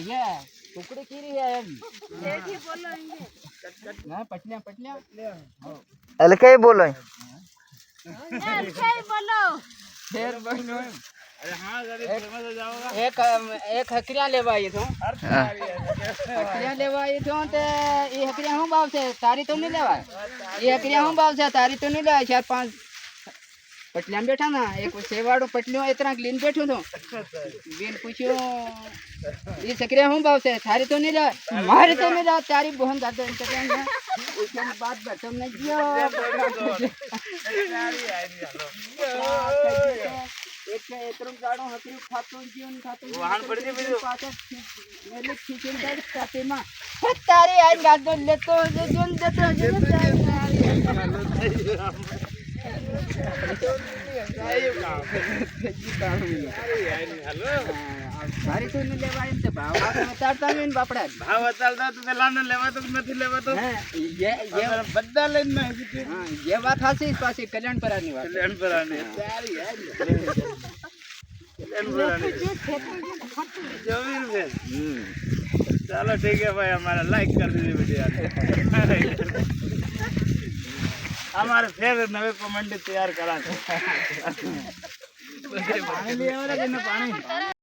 ये टुकड़ी की रही है देखिए बोलो इंगे ना पटलियां अलके बोलो अलके बोलो फिर बनो अरे हाँ फेमस हो जाओगा। एक हकरिया लेवा आई तो हकरिया लेवा आई तो ये हकरिया हूँ बाप से तारी तो नहीं लेवा ये हकरिया हूँ बाप से तारी तो नहीं लेवा 4-5 पटलियां बैठा ना एक सेवाड़ो पटलियों इतना क्लीन बैठो तो बेन पूछो ये सकरिया हूँ बाप से थारी तो नहीं रहा मारे तो नहीं रहा तारी बहन दादा इनके क्या उसके बाद बर्तन में जियो एक एतरम जाड़ो हकरी खातो जीवन खातो वहां पड़ गई मेरे पास मेरे खींचन दर्द खाते मां तारी आई गादो ले तो जोन देतो तारी तो नहीं लेवा इन तो भाव बताता नहीं बापड़ा भाव बतालता तो लाने लेवा तो नहीं लेवा तो ये बद्दा लेना है कि हां ये बात हासी इस पास कल्याण परानी बात कल्याण पराने यारी यार कल्याण पराने जमीन पे चलो ठीक है भाई हमारा लाइक कर दीजिए वीडियो हमारे फिर नए कमेंट तैयार करा पानी ले पानी